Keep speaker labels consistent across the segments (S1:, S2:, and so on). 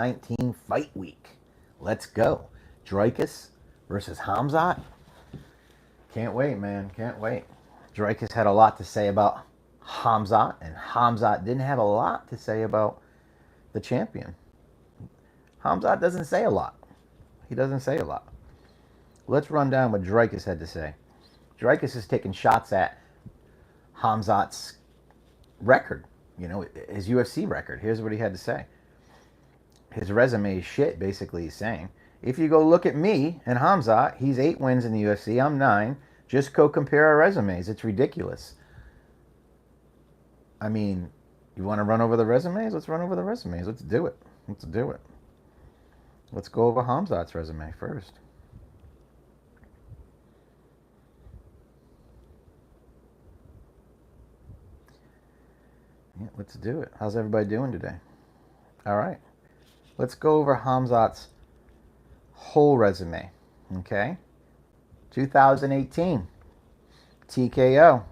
S1: 19 fight week. Let's go. Drakus versus Hamzot. Can't wait, man. Can't wait. Drakus had a lot to say about Hamzot, and Hamzot didn't have a lot to say about the champion. Hamzot doesn't say a lot. He doesn't say a lot. Let's run down what Drakus had to say. Drakus is taking shots at Hamzot's record, his UFC record. Here's what he had to say. His resume is shit, basically, he's saying. If you go look at me and Hamzot, he's 8 wins in the UFC, I'm 9. Just go compare our resumes. It's ridiculous. I mean, you want to run over the resumes? Let's run over the resumes. Let's do it. Let's do it. Let's go over Hamzot's resume first. Yeah, let's do it. How's everybody doing today? All right. Let's go over Hamzot's whole resume. Okay. 2018. TKO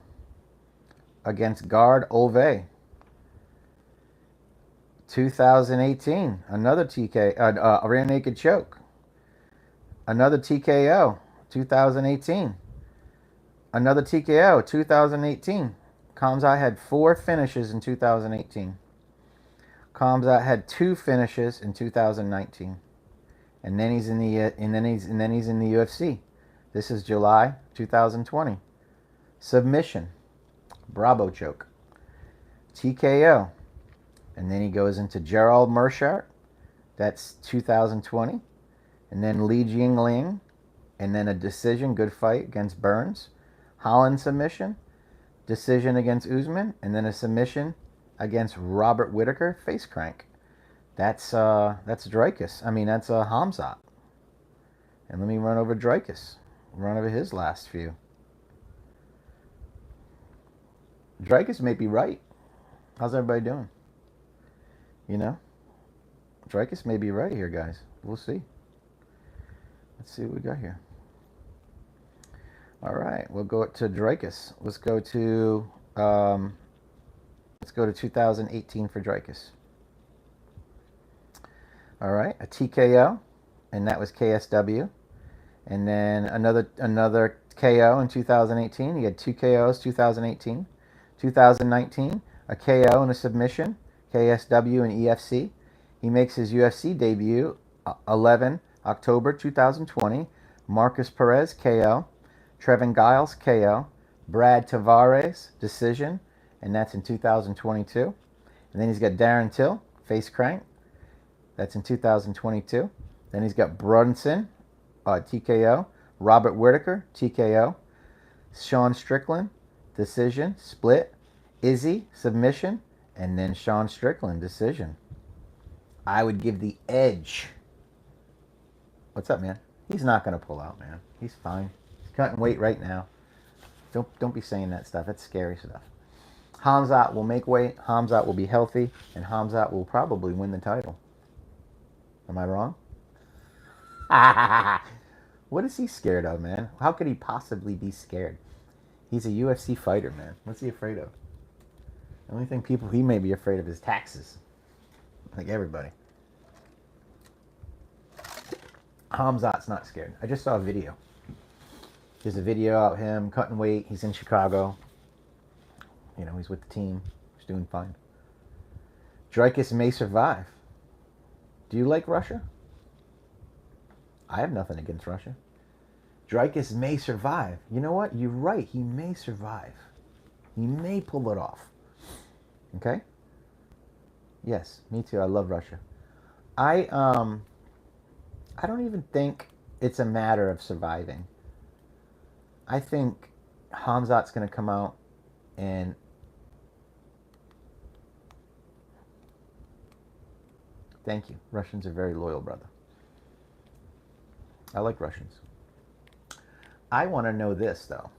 S1: against guard Olve. 2018. Another TKO. Rear naked choke. Another TKO. 2018. Another TKO. 2018. Hamzot had 4 finishes in 2018. Hamzot had 2 finishes in 2019, and then he's in the UFC. This is July 2020. Submission, Bravo choke, TKO, and then he goes into Gerald Meerschaert. That's 2020, and then Li Jingling, and then a decision, good fight against Burns. Holland submission. Decision against Usman, and then a submission against Robert Whittaker, face crank. That's Drakus. I mean, that's Hamzot. And let me run over Drakus. Run over his last few. Drakus may be right. How's everybody doing? Drakus may be right here, guys. We'll see. Let's see what we got here. All right, we'll go to Drakus. Let's go to 2018 for Drakus. All right, a TKO, and that was KSW, and then another KO in 2018. He had 2 KOs 2018, 2019, a KO and a submission, KSW and EFC. He makes his UFC debut 11 October 2020. Marcus Perez KO. Trevin Giles, KO. Brad Tavares, decision, and that's in 2022. And then he's got Darren Till, face crank. That's in 2022. Then he's got Brunson, TKO. Robert Whittaker, TKO. Sean Strickland, decision, split. Izzy, submission. And then Sean Strickland, decision. I would give the edge. What's up, man? He's not going to pull out, man. He's fine. Cutting weight right now. Don't be saying that stuff. That's scary stuff. Hamzot will make weight. Hamzot will be healthy, and Hamzot will probably win the title. Am I wrong? What is he scared of, man? How could he possibly be scared? He's a UFC fighter, man. What's he afraid of? The only thing he may be afraid of is taxes. Like everybody. Hamzot's not scared. I just saw a video. There's a video of him cutting weight. He's in Chicago. He's with the team. He's doing fine. Drakus may survive. Do you like Russia? I have nothing against Russia. Drakus may survive. You know what? You're right. He may survive. He may pull it off. Okay? Yes, me too. I love Russia. I don't even think it's a matter of surviving. I think Hamzot's going to come out and thank you. Russians are very loyal, brother. I like Russians. I want to know this, though.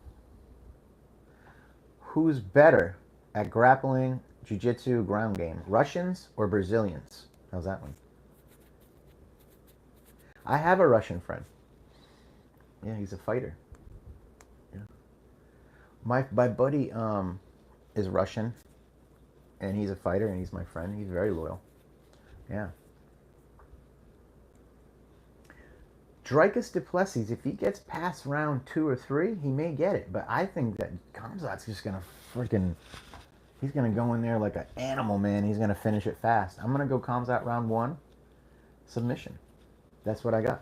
S1: Who's better at grappling, jiu-jitsu, ground game? Russians or Brazilians? How's that one? I have a Russian friend. Yeah, he's a fighter. Yeah. My buddy is Russian, and he's a fighter, and he's my friend. He's very loyal. Yeah. Drakus du Plessis, if he gets past round 2 or 3, he may get it. But I think that Hamzot's just going to freaking... He's going to go in there like an animal, man. He's going to finish it fast. I'm going to go Hamzot round 1, submission. That's what I got.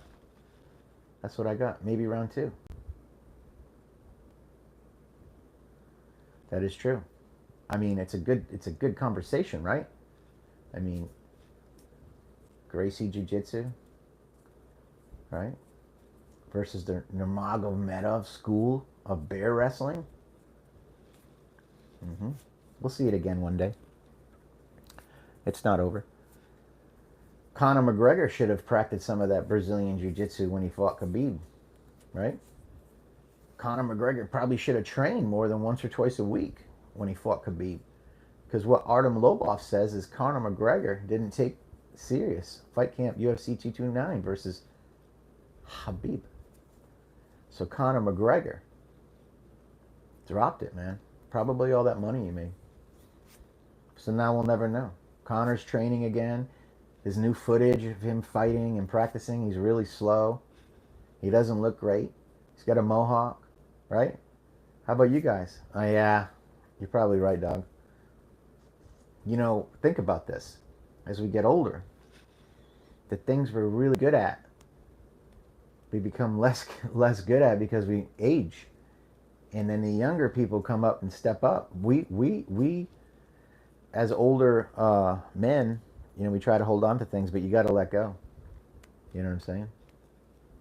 S1: That's what I got. Maybe round 2. That is true. I mean, it's a good conversation, right? I mean, Gracie Jiu-Jitsu, right? Versus the Nurmagomedov school of bear wrestling. We'll see it again one day. It's not over. Conor McGregor should have practiced some of that Brazilian Jiu-Jitsu when he fought Khabib, right? Conor McGregor probably should have trained more than once or twice a week when he fought Khabib. Because what Artem Lobov says is Conor McGregor didn't take serious Fight Camp UFC 229 versus Khabib. So Conor McGregor dropped it, man. Probably all that money he made. So now we'll never know. Conor's training again. His new footage of him fighting and practicing, he's really slow. He doesn't look great. He's got a mohawk, right? How about you guys? Oh, yeah. You're probably right, dog. You know, think about this. As we get older, the things we're really good at, we become less good at because we age. And then the younger people come up and step up. We as older men, you know, we try to hold on to things, but you got to let go. You know what I'm saying?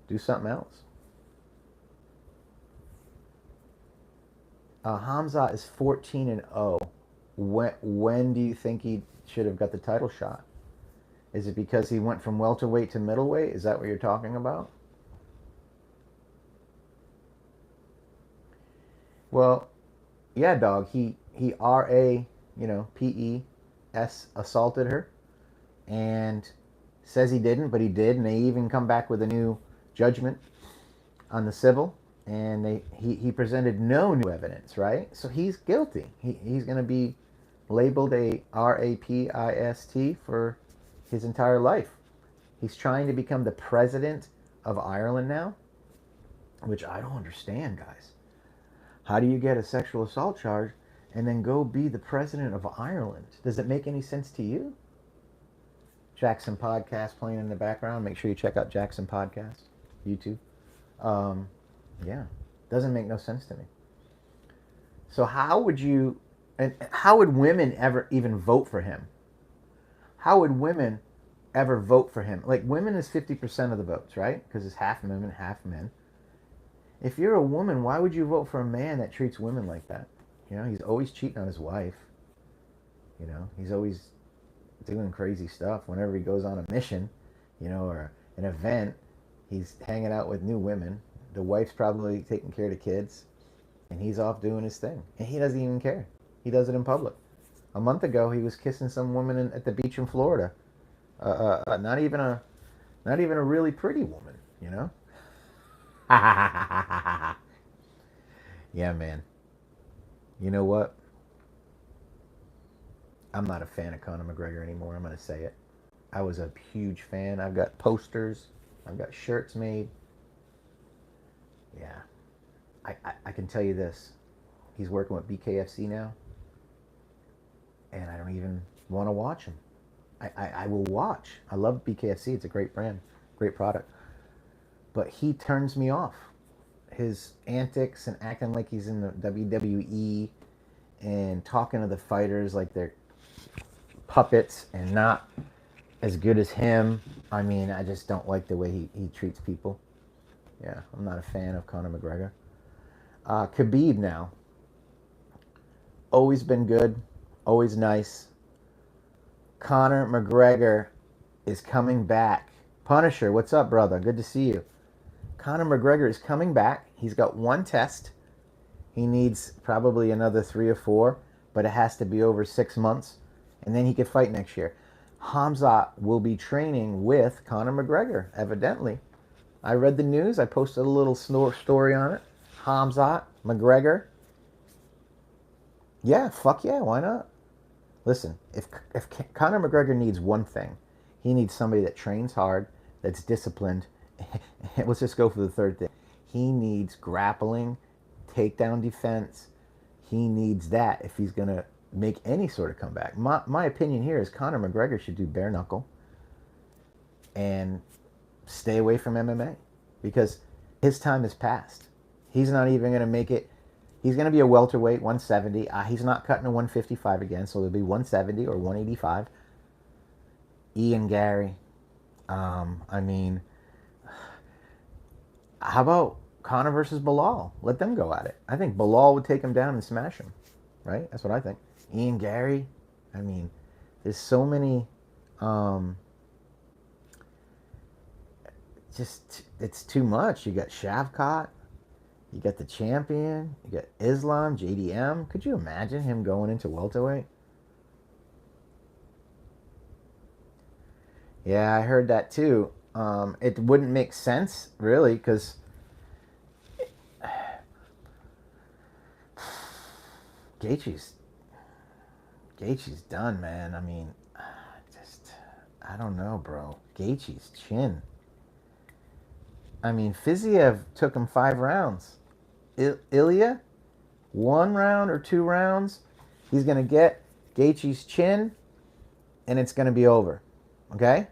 S1: Do something else. Hamzot is 14-0. When do you think he should have got the title shot? Is it because he went from welterweight to middleweight? Is that what you're talking about? Well, yeah, dog. He PES assaulted her, and says he didn't, but he did, and they even come back with a new judgment on the civil, and he presented no new evidence, right? So he's guilty. He's going to be labeled a rapist for his entire life. He's trying to become the president of Ireland now, which I don't understand, guys. How do you get a sexual assault charge and then go be the president of Ireland? Does it make any sense to you? Jackson Podcast playing in the background. Make sure you check out Jackson Podcast, YouTube. Yeah, doesn't make no sense to me. So how would women ever even vote for him? How would women ever vote for him? Like, women is 50% of the votes, right? Because it's half women, half men. If you're a woman, why would you vote for a man that treats women like that? You know, he's always cheating on his wife. You know, he's always doing crazy stuff. Whenever he goes on a mission, you know, or an event, he's hanging out with new women. The wife's probably taking care of the kids, and he's off doing his thing. And he doesn't even care. He does it in public. A month ago, he was kissing some woman at the beach in Florida. Not even a really pretty woman, you know? Yeah, man. You know what? I'm not a fan of Conor McGregor anymore. I'm going to say it. I was a huge fan. I've got posters. I've got shirts made. Yeah. I can tell you this. He's working with BKFC now. And I don't even want to watch him. I will watch. I love BKFC. It's a great brand. Great product. But he turns me off. His antics and acting like he's in the WWE and talking to the fighters like they're puppets and not as good as him. I mean, I just don't like the way he treats people. Yeah, I'm not a fan of Conor McGregor. Khabib now. Always been good. Always nice. Conor McGregor is coming back. Punisher, what's up, brother? Good to see you. Conor McGregor is coming back. He's got one test. He needs probably another 3 or 4, but it has to be over 6 months, and then he could fight next year. Hamzot will be training with Conor McGregor, evidently. I read the news. I posted a little story on it. Hamzot, McGregor. Yeah, fuck yeah, why not? Listen, if Conor McGregor needs one thing, he needs somebody that trains hard, that's disciplined, let's just go for the third thing. He needs grappling, takedown defense. He needs that if he's going to make any sort of comeback. My opinion here is Conor McGregor should do bare knuckle and stay away from MMA because his time is past. He's not even going to make it. He's going to be a welterweight, 170. He's not cutting a 155 again, so it'll be 170 or 185. Ian Gary. I mean, how about Conor versus Bilal? Let them go at it. I think Bilal would take him down and smash him, right? That's what I think. Ian Gary. I mean, there's so many. Just it's too much. You got Shavkat. You got the champion. You got Islam, JDM. Could you imagine him going into welterweight? Yeah, I heard that too. It wouldn't make sense, really, because Gaethje's Gaethje's done, man. I mean, just I don't know, bro. Gaethje's chin. I mean, Fiziev took him 5 rounds. Ilya, 1 round or 2 rounds, he's gonna get Gaethje's chin, and it's gonna be over. Okay.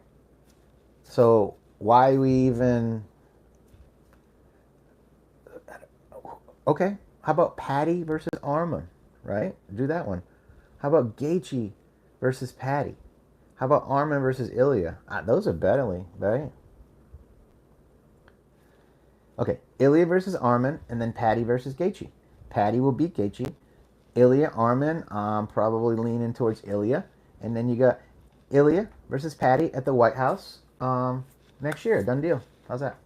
S1: So why we even? Okay, how about Patty versus Arman? Right, do that one. How about Gaethje versus Patty? How about Arman versus Ilya? Those are battling, right? Okay, Ilya versus Arman, and then Patty versus Gaethje. Patty will beat Gaethje. Ilya, Arman, probably leaning towards Ilya, and then you got Ilya versus Patty at the White House next year. Done deal. How's that?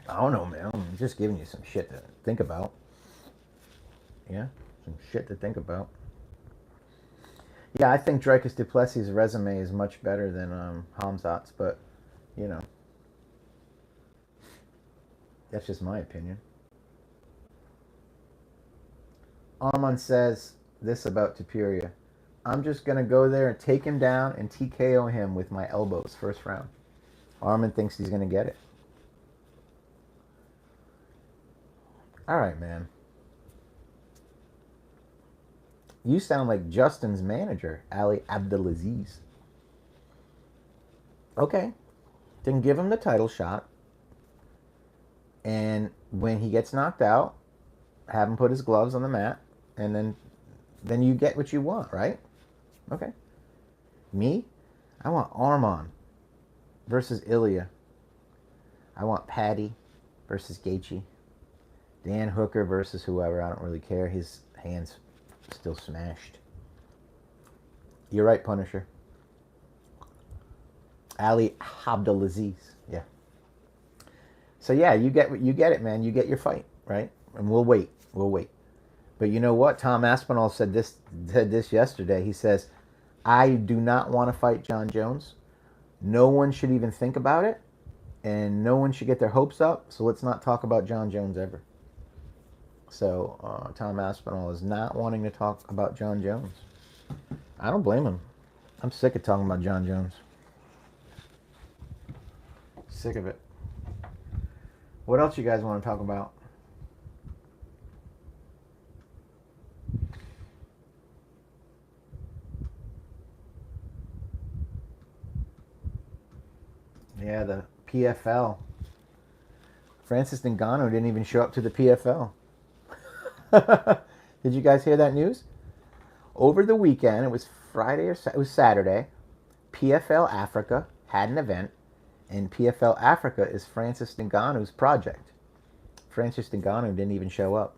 S1: I don't know, man. I'm just giving you some shit to think about. Yeah, some shit to think about. Yeah, I think Drakus Duplessis' resume is much better than Hamzot's, but you know, that's just my opinion. Arman says this about Tapuria. I'm just gonna go there and take him down and TKO him with my elbows first round. Arman thinks he's gonna get it. All right, man. You sound like Justin's manager, Ali Abdelaziz. Okay, then give him the title shot, and when he gets knocked out, have him put his gloves on the mat, and then you get what you want, right? Okay. Me, I want Arman versus Ilya. I want Patty versus Gaethje. Dan Hooker versus whoever. I don't really care. His hands still smashed. You're right, Punisher. Ali Abdelaziz. Yeah. So yeah, you get it, man. You get your fight, right? And we'll wait. We'll wait. But you know what? Tom Aspinall said this yesterday. He says, I do not want to fight John Jones. No one should even think about it. And no one should get their hopes up. So let's not talk about John Jones ever. So Tom Aspinall is not wanting to talk about John Jones. I don't blame him. I'm sick of talking about John Jones. Sick of it. What else you guys want to talk about? Yeah, the PFL. Francis Ngannou didn't even show up to the PFL. Did you guys hear that news? Over the weekend, it was Friday or it was Saturday, PFL Africa had an event, and PFL Africa is Francis Ngannou's project. Francis Ngannou didn't even show up.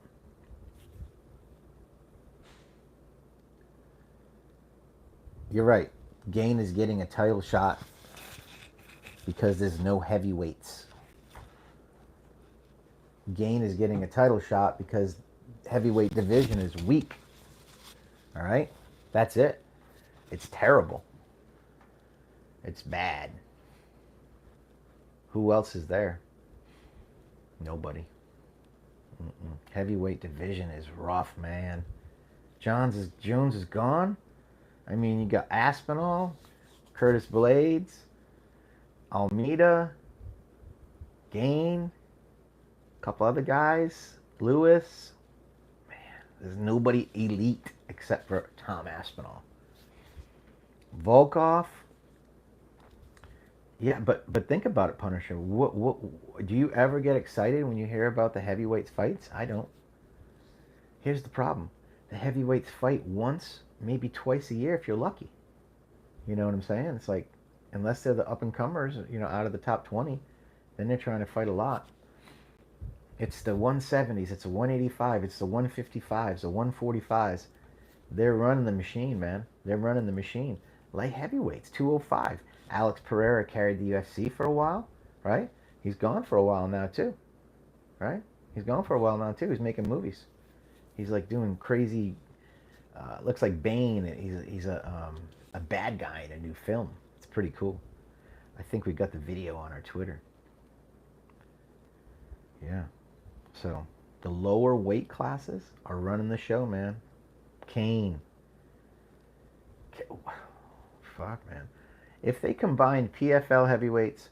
S1: You're right. Gane is getting a title shot because there's no heavyweights. Gane is getting a title shot because heavyweight division is weak. All right? That's it. It's terrible. It's bad. Who else is there? Nobody. Heavyweight division is rough, man. Jones is gone. I mean, you got Aspinall, Curtis Blades, Almeida, Gain, a couple other guys, Lewis. Man, there's nobody elite except for Tom Aspinall. Volkov. Yeah, but think about it, Punisher. What do you ever get excited when you hear about the heavyweights fights? I don't. Here's the problem. The heavyweights fight once, maybe twice a year if you're lucky. You know what I'm saying? It's like, unless they're the up-and-comers, out of the top 20, then they're trying to fight a lot. It's the 170s, it's the 185, it's the 155s, the 145s. They're running the machine, man. They're running the machine. Light heavyweights, 205. Alex Pereira carried the UFC for a while, right? He's gone for a while now, too, right? He's gone for a while now, too. He's making movies. He's like doing crazy, looks like Bane. He's a bad guy in a new film. It's pretty cool. I think we got the video on our Twitter. Yeah. So the lower weight classes are running the show, man. Kane. Fuck, man. If they combined PFL heavyweights,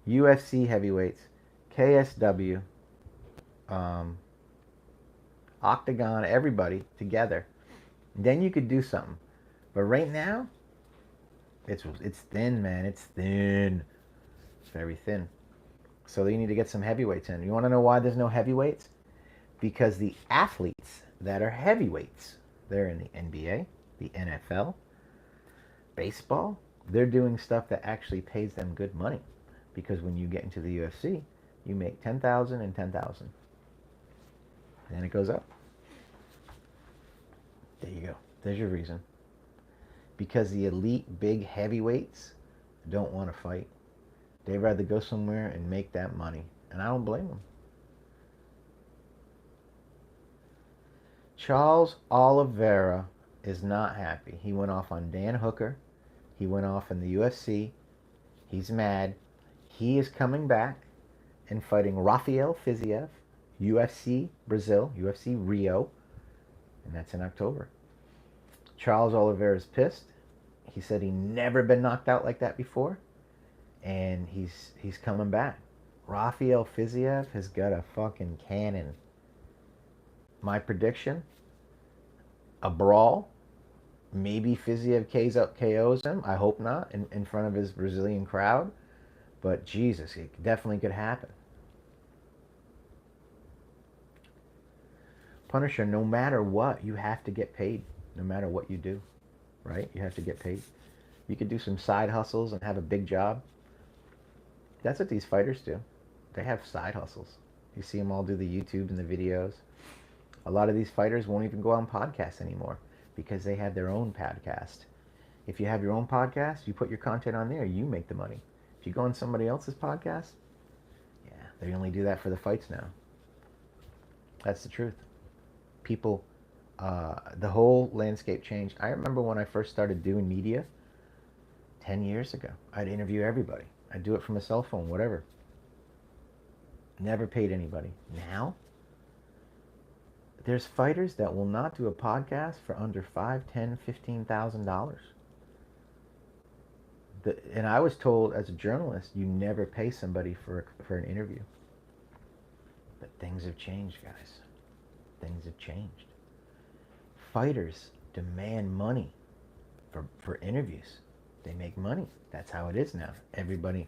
S1: UFC heavyweights, KSW, Octagon, everybody together, then you could do something. But right now, it's thin, man. It's thin. It's very thin. So you need to get some heavyweights in. You want to know why there's no heavyweights? Because the athletes that are heavyweights, they're in the NBA, the NFL, baseball, they're doing stuff that actually pays them good money. Because when you get into the UFC, you make 10,000 and 10,000. And then it goes up. There you go. There's your reason. Because the elite big heavyweights don't want to fight. They'd rather go somewhere and make that money. And I don't blame them. Charles Oliveira is not happy. He went off on Dan Hooker. He went off in the UFC. He's mad. He is coming back and fighting Rafael Fiziev, UFC Brazil, UFC Rio, and that's in October. Charles Oliveira is pissed. He said he never been knocked out like that before, and he's coming back. Rafael Fiziev has got a fucking cannon. My prediction, a brawl. Maybe Fiziev KOs him. I hope not in front of his Brazilian crowd. But Jesus, it definitely could happen. Punisher, no matter what, you have to get paid. No matter what you do, right? You have to get paid. You could do some side hustles and have a big job. That's what these fighters do. They have side hustles. You see them all do the YouTube and the videos. A lot of these fighters won't even go on podcasts anymore because they have their own podcast. If you have your own podcast, you put your content on there, you make the money. If you go on somebody else's podcast, yeah, they only do that for the fights now. That's the truth. People, the whole landscape changed. I remember when I first started doing media 10 years ago. I'd interview everybody. I'd do it from a cell phone, whatever. Never paid anybody. Now, there's fighters that will not do a podcast for under $5,000, $10,000, $15,000. And I was told as a journalist, you never pay somebody for an interview. But things have changed, guys. Things have changed. Fighters demand money for interviews. They make money. That's how it is now. Everybody.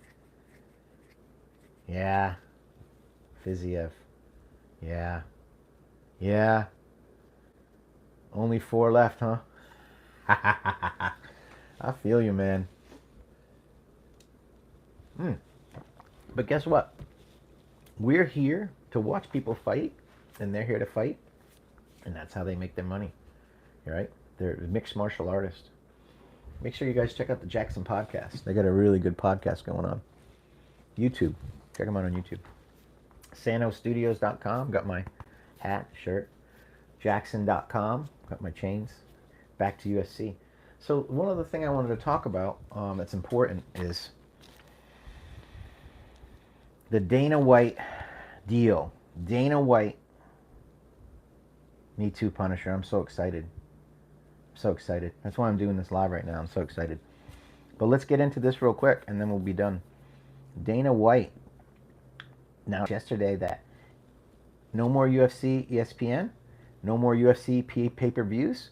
S1: Yeah. Fiziev. Yeah. Yeah. Only 4 left, huh? I feel you, man. But guess what? We're here to watch people fight, and they're here to fight, and that's how they make their money. Right? They're mixed martial artists. Make sure you guys check out the Jackson podcast. They got a really good podcast going on. YouTube. Check them out on YouTube. SanoStudios.com. Got my hat, shirt. Jackson.com. Got my chains. Back to USC. So one other thing I wanted to talk about that's important is the Dana White deal. Dana White. Me too, Punisher. I'm so excited. So excited. That's why I'm doing this live right now. I'm so excited. But let's get into this real quick, and then we'll be done. Dana White. Now, yesterday that no more UFC ESPN, no more UFC pay-per-views.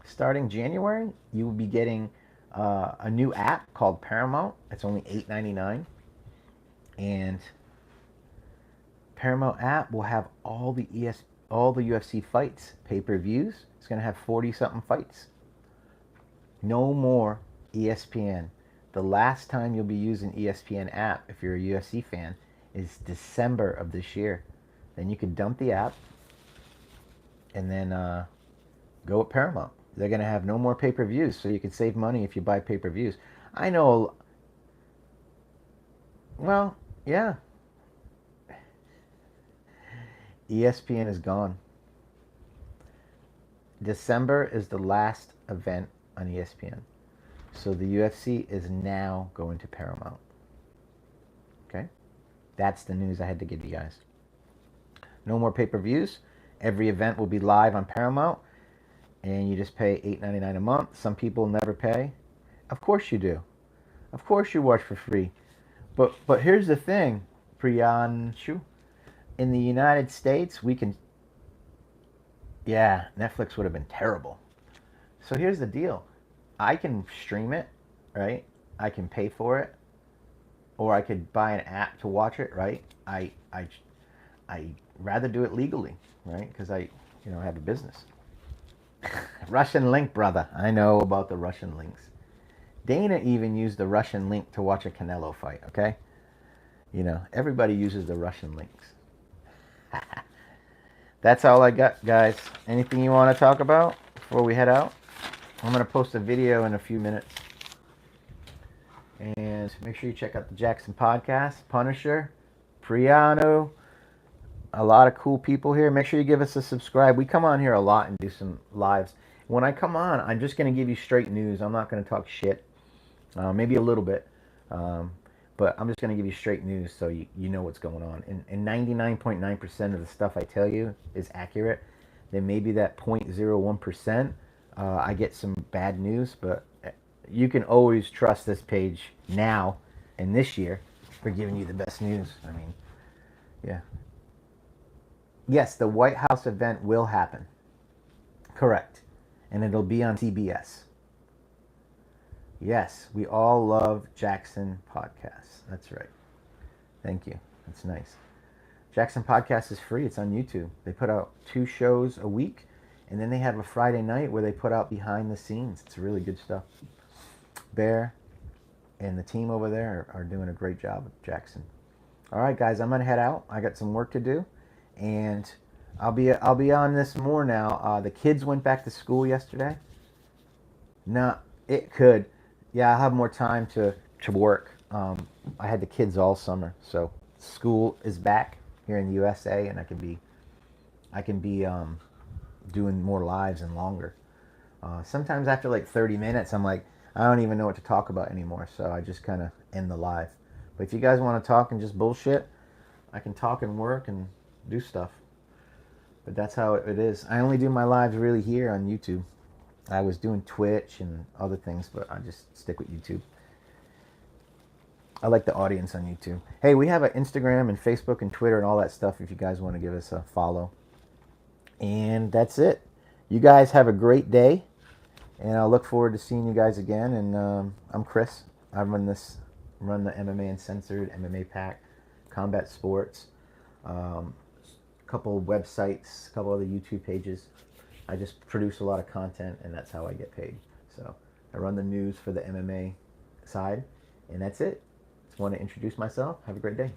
S1: Starting January, you will be getting a new app called Paramount. It's only $8.99, and Paramount app will have all the UFC fights, pay-per-views. It's going to have 40-something fights. No more ESPN. The last time you'll be using ESPN app, if you're a UFC fan, is December of this year. Then you can dump the app and then go with Paramount. They're going to have no more pay-per-views, so you can save money if you buy pay-per-views. I know, well, yeah. ESPN is gone. December is the last event on ESPN. So the UFC is now going to Paramount. Okay? That's the news I had to give you guys. No more pay-per-views. Every event will be live on Paramount. And you just pay $8.99 a month. Some people never pay. Of course you do. Of course you watch for free. But here's the thing, Priyanshu. In the United States, we can... Yeah, Netflix would have been terrible. So here's the deal. I can stream it, right? I can pay for it. Or I could buy an app to watch it, right? I rather do it legally, right? Because I have a business. Russian link, brother. I know about the Russian links. Dana even used the Russian link to watch a Canelo fight, okay? Everybody uses the Russian links. That's all I got, guys. Anything you want to talk about before we head out? I'm going to post a video in a few minutes. And make sure you check out the Jackson podcast, Punisher, Priano, a lot of cool people here. Make sure you give us a subscribe. We come on here a lot and do some lives. When I come on, I'm just going to give you straight news. I'm not going to talk shit. Maybe a little bit. But I'm just going to give you straight news so you know what's going on. And 99.9% of the stuff I tell you is accurate. Then maybe that 0.01%, I get some bad news. But you can always trust this page now and this year for giving you the best news. I mean, yeah. Yes, the White House event will happen. Correct. And it'll be on CBS. Yes, we all love Jackson Podcasts. That's right. Thank you. That's nice. Jackson Podcast is free. It's on YouTube. They put out 2 shows a week, and then they have a Friday night where they put out behind the scenes. It's really good stuff. Bear and the team over there are doing a great job with Jackson. All right, guys, I'm going to head out. I got some work to do, and I'll be on this more now. The kids went back to school yesterday. No, it could. Yeah, I'll have more time to work. I had the kids all summer, so school is back here in the USA, and I can be doing more lives and longer. Sometimes after like 30 minutes, I'm like, I don't even know what to talk about anymore, so I just kind of end the live. But if you guys want to talk and just bullshit, I can talk and work and do stuff. But that's how it is. I only do my lives really here on YouTube. I was doing Twitch and other things, but I just stick with YouTube. I like the audience on YouTube. Hey, we have an Instagram and Facebook and Twitter and all that stuff if you guys want to give us a follow. And that's it. You guys have a great day, and I'll look forward to seeing you guys again. And I'm Chris. I run the MMA Uncensored, MMA Pack, Combat Sports, couple websites, a couple other YouTube pages. I just produce a lot of content, and that's how I get paid. So I run the news for the MMA side, and that's it. Just want to introduce myself. Have a great day.